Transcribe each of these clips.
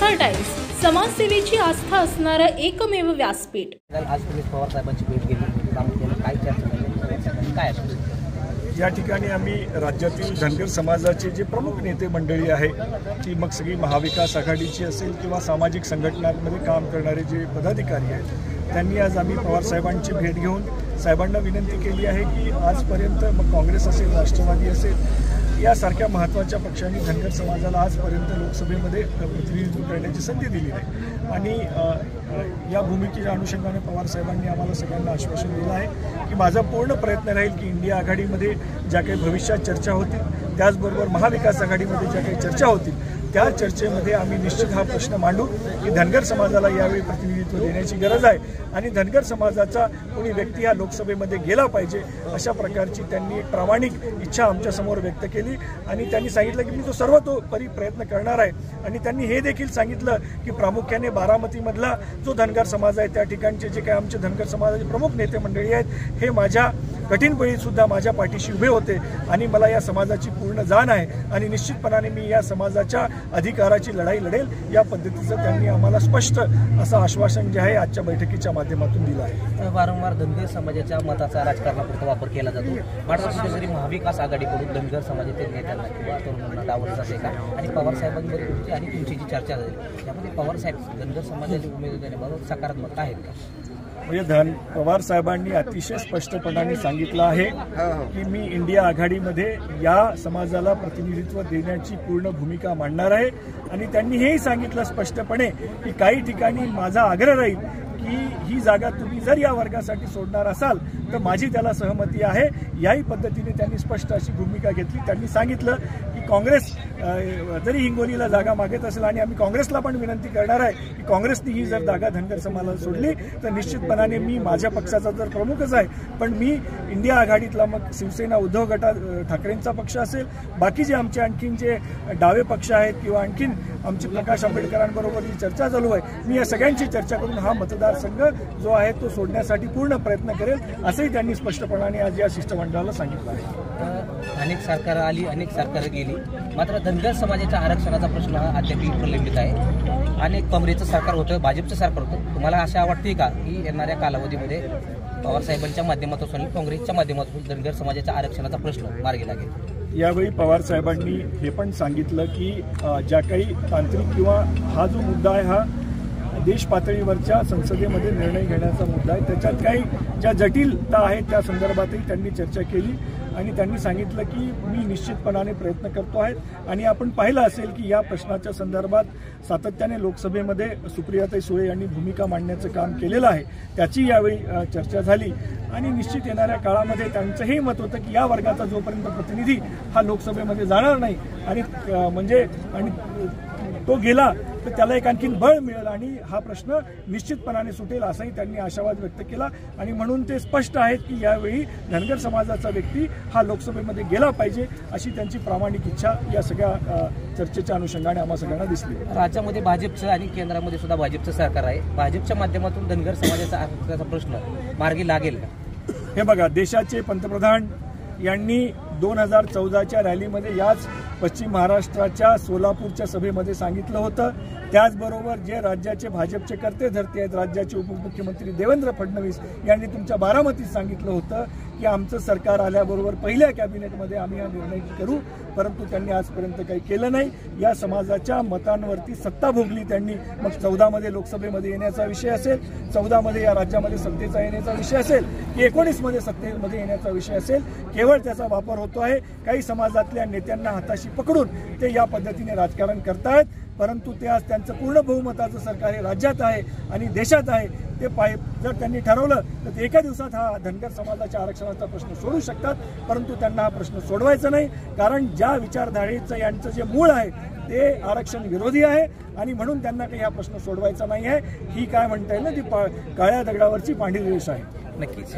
आस्था times, समाजसेवेची आस्था असणारं एकमेव व्यासपीठ। आज पोलीस पवार साहेबांची भेट घेतली, प्रामुख्याने काय चर्चा झाली, काय असेल या ठिकाणी आम्ही राज्यातील धनगर समाजाचे जे प्रमुख नेते मंडळी आहे ती मग सगळी महाविकास आघाडीची असेल किंवा सामाजिक संघटनांमध्ये काम करणारे जे पदाधिकारी आहेत त्यांनी आज आम्ही पवार साहेबांची भेट घेऊन साहेबांना विनंती केली आहे की आजपर्यंत मग काँग्रेस असेल, राष्ट्रवादी असेल यासारख्या महत्त्वाच्या पक्षांनी धनगर समाजाला आजपर्यंत लोकसभेमध्ये प्रतिनिधित्व करण्याची संधी दिली आहे आणि या भूमिकेच्या अनुषंगाने पवार साहेबांनी आम्हाला सगळ्यांना आश्वासन दिलं आहे की माझा पूर्ण प्रयत्न राहील की इंडिया आघाडीमध्ये ज्या काही भविष्यात चर्चा होतील त्याचबरोबर महाविकास आघाडीमध्ये ज्या काही चर्चा होतील त्या चर्चेमध्ये आम्ही निश्चित हा प्रश्न मांडू की धनगर समाजाला यावेळी प्रतिनिधित्व देण्याची गरज आहे आणि धनगर समाजाचा कोणी व्यक्ती हा लोकसभेमध्ये गेला पाहिजे अशा प्रकारची त्यांनी एक प्रामाणिक इच्छा आमच्यासमोर व्यक्त केली आणि त्यांनी सांगितलं की मी तो सर्वतोपरी प्रयत्न करणार आहे आणि त्यांनी हे देखील सांगितलं की प्रामुख्याने बारामतीमधला जो धनगर समाज आहे त्या ठिकाणचे जे काही आमचे धनगर समाजाचे प्रमुख नेते मंडळी आहेत हे माझ्या कठीण वेळीसुद्धा माझ्या पाठीशी उभे होते आणि मला या समाजाची पूर्ण जाण आहे आणि निश्चितपणाने मी या समाजाच्या अधिकाराची लढाई लढेल या पद्धतीचं त्यांनी आम्हाला स्पष्ट असं आश्वासन जे आहे आजच्या बैठकीच्या माध्यमातून दिलं आहे। वारंवार धनगर समाजाच्या मताचा राजकारणापुरता वापर केला जातो, मात्र कुठेतरी महाविकास आघाडीकडून धनगर समाजातील नेत्यांना किंवा तरुणांना डावललं जाते का आणि पवार साहेबांमध्ये तुमची आणि तुमची जी चर्चा झाली त्यामध्ये पवार साहेब धनगर समाजाच्या उमेदवारांबाबत सकारात्मक आहेत का? म्हणजे पवार साहेबांनी अतिशय स्पष्टपणाने सांगितलं आहे की मी इंडिया आघाडीमध्ये या समाजाला प्रतिनिधित्व देण्याची पूर्ण भूमिका मांडणार आहे आणि त्यांनी हेही सांगितलं स्पष्टपणे की काही ठिकाणी माझा आग्रह राहील की ही जागा तुम्ही जर या वर्गासाठी सोडणार असाल तर माझी त्याला सहमती आहे। याही पद्धतीने त्यांनी स्पष्ट अशी भूमिका घेतली। त्यांनी सांगितलं की काँग्रेस जरी हिंगोलीला जागा मागत असेल आणि आम्ही काँग्रेसला पण विनंती करणार आहे की काँग्रेसने ही जर जागा धनगर समाजाला सोडली तर निश्चितपणाने मी माझ्या पक्षाचा तर प्रमुखच आहे पण मी इंडिया आघाडीतला मग शिवसेना उद्धव ठाकरेंचा पक्ष असेल बाकी जे आमचे आणखीन जे डावे पक्ष आहेत किंवा आणखीन आमची प्रकाश आंबेडकरांबरोबर जी चर्चा चालू आहे मी या सगळ्यांची चर्चा करून हा मतदारसंघ जो आहे तो सोडण्यासाठी पूर्ण प्रयत्न करेल असंही त्यांनी स्पष्टपणाने आज या शिष्टमंडळाला सांगितलं आहे। अनेक सरकार आली, अनेक सरकार गेली, मात्र धनगर समाजाच्या आरक्षणाचा प्रश्न हा अद्यापही प्रलंबित आहे। अनेक काँग्रेसचं सरकार होतं, भाजपचं सरकार होतं, तुम्हाला अशा वाटते का की येणाऱ्या कालावधीमध्ये पवार साहेबांच्या माध्यमातून काँग्रेसच्या माध्यमातून धनगर समाजाच्या आरक्षणाचा प्रश्न मार्गी लागेल? यावेळी पवार साहेबांनी हे पण सांगितलं की ज्या काही तांत्रिक किंवा हा जो मुद्दा आहे हा देश पातळीवरच्या संसदेमध्ये निर्णय घेण्याचा मुद्दा आहे, त्याच्यात काही ज्या जटिलता आहेत त्या संदर्भातही त्यांनी चर्चा केली आणि त्यांनी सांगितलं की मी निश्चितपणाने प्रयत्न करतो आहे आणि आपण पाहिलं असेल की या प्रश्नाच्या संदर्भात सातत्याने लोकसभेमध्ये सुप्रियाताई सुळे यांनी भूमिका मांडण्याचं काम केलेलं आहे, त्याची यावेळी चर्चा झाली आणि निश्चित येणाऱ्या काळामध्ये त्यांचं हे मत होतं की या वर्गाचा जोपर्यंत प्रतिनिधी हा लोकसभेमध्ये जाणार नाही आणि तो गेला तर त्याला एक आणखीन बळ मिळेल आणि हा प्रश्न निश्चितपणाने सुटेल असाही त्यांनी आशावाद व्यक्त केला आणि म्हणून ते स्पष्ट आहेत की यावेळी धनगर समाजाचा व्यक्ती हा लोकसभेमध्ये गेला पाहिजे अशी त्यांची प्रामाणिक इच्छा या सगळ्या चर्चेच्या अनुषंगाने आम्हा सगळ्यांना दिसली। राज्यामध्ये भाजपचं आणि केंद्रामध्ये सुद्धा भाजपचं सरकार आहे, भाजपच्या माध्यमातून धनगर समाजाचा आरक्षणाचा प्रश्न मार्गी लागेल का? हे बघा, देशाचे पंतप्रधान यांनी 2014च्या रॅलीमध्ये याच पश्चिम महाराष्ट्राच्या सोलापूरच्या सभेमध्ये सांगितलं होतं। त्याचबरोबर जे राज्याचे भाजपचे कर्ते धरते आहेत, राज्याचे उपमुख्यमंत्री देवेंद्र फडणवीस यांनी तुमच्या बारामतीत सांगितलं होतं की आमचं सरकार आल्याबरोबर पहिल्या कॅबिनेटमध्ये आम्ही हा निर्णय करू, परंतु त्यांनी आजपर्यंत काही केलं नाही। या समाजाच्या मतांवरती सत्ता भोगली त्यांनी, मग 14मध्ये लोकसभेमध्ये येण्याचा विषय असेल, 14मध्ये या राज्यामध्ये सत्तेचा येण्याचा विषय असेल की 19मध्ये सत्तेमध्ये येण्याचा विषय असेल, केवळ त्याचा वापर होतो आहे। काही समाजातल्या नेत्यांना हाताशी पकडून ते या पद्धतीने राजकारण करतायत, परंतु ते आज त्यांचं पूर्ण बहुमताचं सरकार हे राज्यात आहे आणि देशात आहे। ते जर त्यांनी ठरवलं तर ते एका दिवसात हा धनगर समाजाच्या आरक्षणाचा प्रश्न सोडू शकतात, परंतु त्यांना हा प्रश्न सोडवायचा नाही, कारण ज्या विचारधारेचं यांचं जे मूळ आहे ते आरक्षण विरोधी आहे आणि म्हणून त्यांना काही हा प्रश्न सोडवायचा नाही आहे। ही काय म्हणता येईल ना, ती काळ्या दगडावरची पांढरी रेष आहे। नक्कीच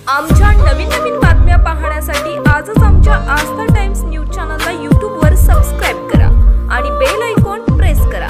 आमच्या नवीन बातम्या पाहण्यासाठी आजच आमच्या आस्था टाइम्स न्यूज चॅनलला YouTube वर सबस्क्राईब करा आणि बेल आयकॉन प्रेस करा।